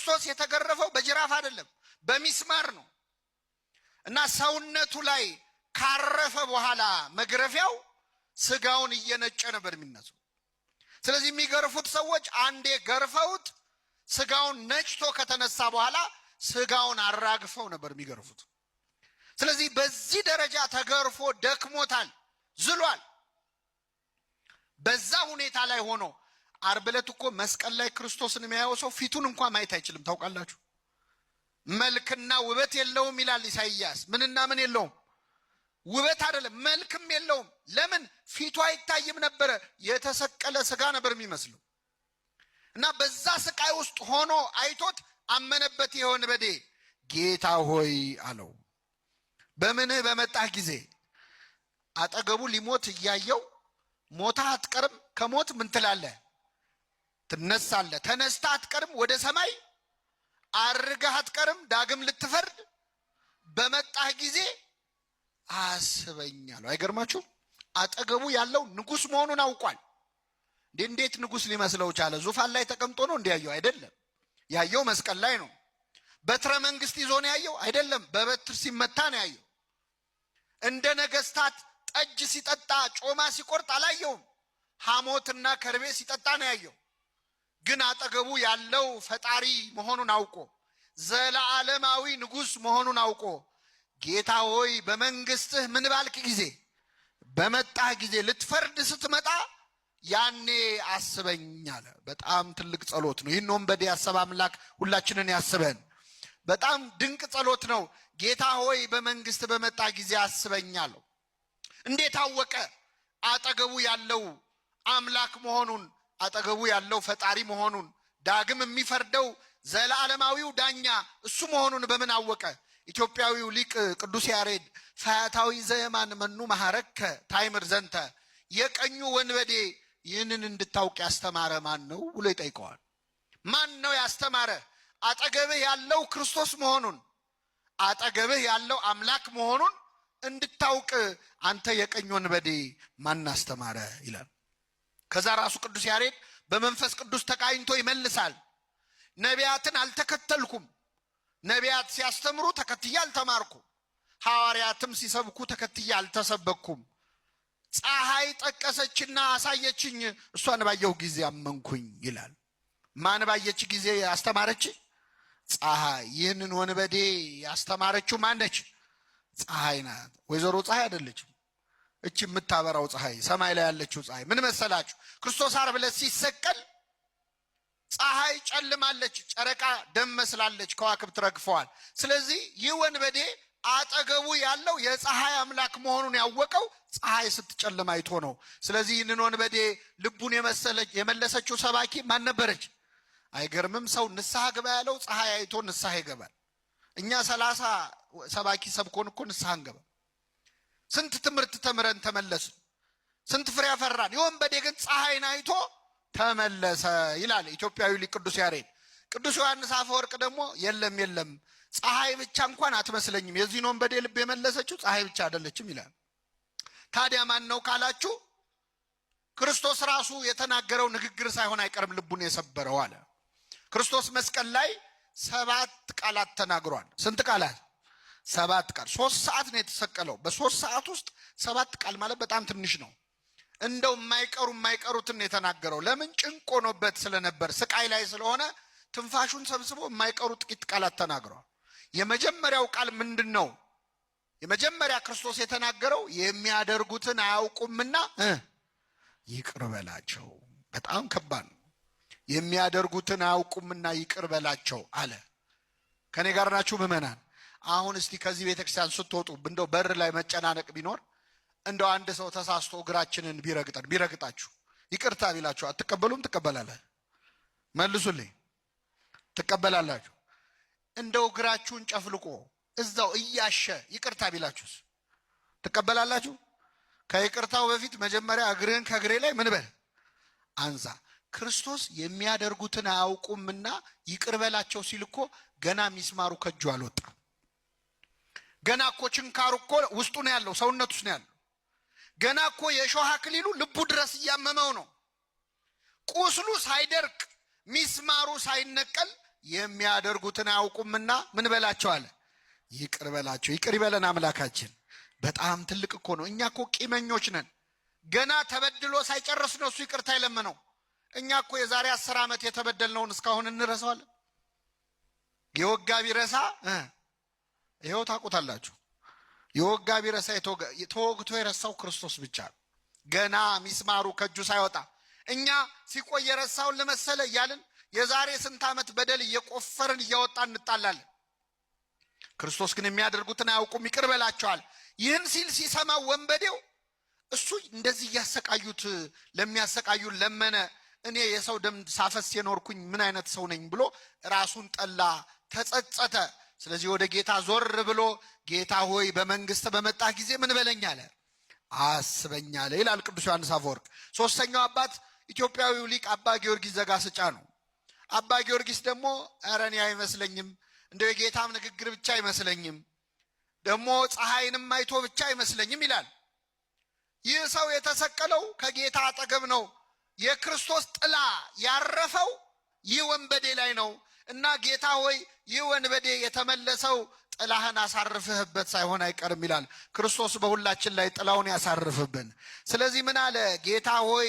ክርስቶስ የተገረፈው በጅራፍ አይደለም፣ በሚስማር ነው። እና ሰውነቱ ላይ ካረፈ በኋላ መግረፊያው ስጋውን እየነጨ ነበር የሚነሳው። ስለዚህ የሚገርፉት ሰዎች አንዴ ገርፈውት ስጋውን ነጭቶ ከተነሳ በኋላ ስጋውን አራግፈው ነበር የሚገርፉት። ስለዚህ በዚህ ደረጃ ተገርፎ ደክሞታል፣ ዝሏል። በዛ ሁኔታ ላይ ሆኖ ዓርብ ዕለት እኮ መስቀል ላይ ክርስቶስን የሚያየው ሰው ፊቱን እንኳን ማየት አይችልም። ታውቃላችሁ? መልክና ውበት የለውም ይላል ኢሳይያስ። ምንና ምን የለውም? ውበት አይደለም፣ መልክም የለውም። ለምን? ፊቱ አይታይም ነበረ። የተሰቀለ ስጋ ነበር የሚመስለው። እና በዛ ስቃይ ውስጥ ሆኖ አይቶት አመነበት። ይሄ ወንበዴ ጌታ ሆይ አለው። በምንህ በመጣህ ጊዜ አጠገቡ ሊሞት እያየው ሞታ አትቀርም፣ ከሞት ምን ትላለህ? ትነሳለህ። ተነስታ አትቀርም፣ ወደ ሰማይ አርገህ አትቀርም፣ ዳግም ልትፈርድ በመጣህ ጊዜ አስበኛለሁ። አይገርማችሁ? አጠገቡ ያለው ንጉሥ መሆኑን አውቋል። እንዴት ንጉሥ ሊመስለው ቻለ? ዙፋን ላይ ተቀምጦ ነው እንዲያየው? አይደለም። ያየው መስቀል ላይ ነው። በትረ መንግስት ይዞ ነው ያየው? አይደለም። በበትር ሲመታ ነው ያየው። እንደ ነገስታት ጠጅ ሲጠጣ ጮማ ሲቆርጥ አላየውም። ሐሞትና ከርቤ ሲጠጣ ነው ያየው። ግን አጠገቡ ያለው ፈጣሪ መሆኑን አውቆ ዘለዓለማዊ ንጉሥ መሆኑን አውቆ ጌታ ሆይ በመንግስትህ ምን ባልክ ጊዜ፣ በመጣህ ጊዜ፣ ልትፈርድ ስትመጣ ያኔ አስበኝ አለ። በጣም ትልቅ ጸሎት ነው። ይህን ወንበዴ ያሰበ አምላክ ሁላችንን ያስበን። በጣም ድንቅ ጸሎት ነው። ጌታ ሆይ በመንግስት በመጣ ጊዜ አስበኝ አለው። እንዴት አወቀ? አጠገቡ ያለው አምላክ መሆኑን፣ አጠገቡ ያለው ፈጣሪ መሆኑን፣ ዳግም የሚፈርደው ዘለዓለማዊው ዳኛ እሱ መሆኑን በምን አወቀ? ኢትዮጵያዊው ሊቅ ቅዱስ ያሬድ ፈያታዊ ዘየማን መኑ መሐረከ ታይምር ዘንተ፣ የቀኙ ወንበዴ ይህንን እንድታውቅ ያስተማረ ማን ነው ብሎ ይጠይቀዋል። ማን ነው ያስተማረ? አጠገብህ ያለው ክርስቶስ መሆኑን፣ አጠገብህ ያለው አምላክ መሆኑን እንድታውቅ አንተ የቀኝ ወንበዴ ማን አስተማረ ይላል። ከዛ ራሱ ቅዱስ ያሬድ በመንፈስ ቅዱስ ተቃኝቶ ይመልሳል። ነቢያትን አልተከተልኩም፣ ነቢያት ሲያስተምሩ ተከትዬ አልተማርኩም፣ ሐዋርያትም ሲሰብኩ ተከትዬ አልተሰበኩም። ፀሐይ ጠቀሰችና አሳየችኝ፣ እሷን ባየሁ ጊዜ አመንኩኝ ይላል። ማን ባየች ጊዜ አስተማረች? ፀሐይ። ይህንን ወንበዴ ያስተማረችው ማነች? ፀሐይ ናት። ወይዘሮ ፀሐይ አይደለችም። እቺ የምታበራው ፀሐይ፣ ሰማይ ላይ ያለችው ፀሐይ ምን መሰላችሁ? ክርስቶስ ዓርብ ዕለት ሲሰቀል ፀሐይ ጨልማለች፣ ጨረቃ ደም መስላለች፣ ከዋክብት ረግፈዋል። ስለዚህ ይህ ወንበዴ አጠገቡ ያለው የፀሐይ አምላክ መሆኑን ያወቀው ፀሐይ ስትጨልም አይቶ ነው። ስለዚህ ይህንን ወንበዴ ልቡን የመለሰችው ሰባኪ ማን ነበረች? አይገርምም? ሰው ንስሐ ግባ ያለው ፀሐይ አይቶ ንስሐ ይገባል። እኛ 30 ሰባኪ ሰብኮን እኮ ንስሐ እንገባ። ስንት ትምህርት ተምረን ተመለስን፣ ስንት ፍሬ ያፈራን። የወንበዴ ግን ፀሐይን አይቶ ተመለሰ ይላል ኢትዮጵያዊ ሊቅ ቅዱስ ያሬድ። ቅዱስ ዮሐንስ አፈወርቅ ደግሞ የለም ፀሐይ ብቻ እንኳን አትመስለኝም፣ የዚህን ወንበዴ ልብ የመለሰችው ፀሐይ ብቻ አይደለችም ይላል። ታዲያ ማን ነው ካላችሁ ክርስቶስ ራሱ የተናገረው ንግግር ሳይሆን አይቀርም ልቡን የሰበረው አለ። ክርስቶስ መስቀል ላይ 7 ቃላት ተናግሯል። ስንት ቃላት? 7 ቃል። 3 ሰዓት ነው የተሰቀለው። በ3 ሰዓት ውስጥ 7 ቃል ማለት በጣም ትንሽ ነው። እንደው የማይቀሩትን የተናገረው ለምን? ጭንቅ ሆኖበት ስለነበር፣ ስቃይ ላይ ስለሆነ ትንፋሹን ሰብስቦ የማይቀሩ ጥቂት ቃላት ተናግሯል። የመጀመሪያው ቃል ምንድን ነው? የመጀመሪያ ክርስቶስ የተናገረው የሚያደርጉትን አያውቁምና ይቅር በላቸው። በጣም ከባድ ነው። የሚያደርጉትን አያውቁምና ይቅር በላቸው አለ። ከኔ ጋር ናችሁ ምዕመናን? አሁን እስቲ ከዚህ ቤተክርስቲያን ስትወጡ እንደው በር ላይ መጨናነቅ ቢኖር እንደው አንድ ሰው ተሳስቶ እግራችንን ቢረግጣችሁ ይቅርታ ቢላችሁ አትቀበሉም? ትቀበላለህ? መልሱልኝ። ትቀበላላችሁ? እንደው እግራችሁን ጨፍልቆ እዛው እያሸ ይቅርታ ቢላችሁስ ትቀበላላችሁ? ከይቅርታው በፊት መጀመሪያ እግርህን ከእግሬ ላይ ምን በል አንሳ። ክርስቶስ የሚያደርጉትን አያውቁምና ይቅር በላቸው ሲል እኮ ገና ሚስማሩ ከእጁ አልወጣም። ገና እኮ ችንካሩ እኮ ውስጡ ነው ያለው፣ ሰውነቱ ውስጥ ነው ያለው። ገና እኮ የእሾህ አክሊሉ ልቡ ድረስ እያመመው ነው። ቁስሉ ሳይደርቅ ሚስማሩ ሳይነቀል የሚያደርጉትን አያውቁምና ምን በላቸው አለ? ይቅር በላቸው። ይቅር ይበለን አምላካችን። በጣም ትልቅ እኮ ነው። እኛ እኮ ቂመኞች ነን። ገና ተበድሎ ሳይጨርስ ነው እሱ ይቅርታ የለመነው። እኛ እኮ የዛሬ 10 ዓመት የተበደልነውን እስካሁን እንረሳዋለን። የወጋ ቢረሳ ይኸው ታውቁታላችሁ። የወጋ ቢረሳ ተወግቶ የረሳው ክርስቶስ ብቻ ነው። ገና ሚስማሩ ከእጁ ሳይወጣ እኛ ሲቆይ የረሳውን ለመሰለ እያልን የዛሬ ስንት ዓመት በደል እየቆፈርን እያወጣን እንጣላለን። ክርስቶስ ግን የሚያደርጉትን አያውቁም ይቅር በላቸዋል። ይህን ሲል ሲሰማው ወንበዴው እሱ እንደዚህ እያሰቃዩት ለሚያሰቃዩን ለመነ። እኔ የሰው ደም ሳፈስ የኖርኩኝ ምን አይነት ሰው ነኝ ብሎ ራሱን ጠላ፣ ተጸጸተ። ስለዚህ ወደ ጌታ ዞር ብሎ ጌታ ሆይ በመንግስት በመጣ ጊዜ ምን በለኝ አለ? አስበኝ አለ ይላል ቅዱስ ዮሐንስ አፈወርቅ። ሶስተኛው አባት ኢትዮጵያዊው ሊቅ አባ ጊዮርጊስ ዘጋስጫ ነው። አባ ጊዮርጊስ ደግሞ ኧረ እኔ አይመስለኝም፣ እንደው የጌታም ንግግር ብቻ አይመስለኝም፣ ደግሞ ፀሐይንም አይቶ ብቻ አይመስለኝም ይላል። ይህ ሰው የተሰቀለው ከጌታ አጠገብ ነው። የክርስቶስ ጥላ ያረፈው ይህ ወንበዴ ላይ ነው እና ጌታ ሆይ ይህ ወንበዴ የተመለሰው ጥላህን አሳርፍህበት ሳይሆን አይቀርም ይላል። ክርስቶስ በሁላችን ላይ ጥላውን ያሳርፍብን። ስለዚህ ምን አለ? ጌታ ሆይ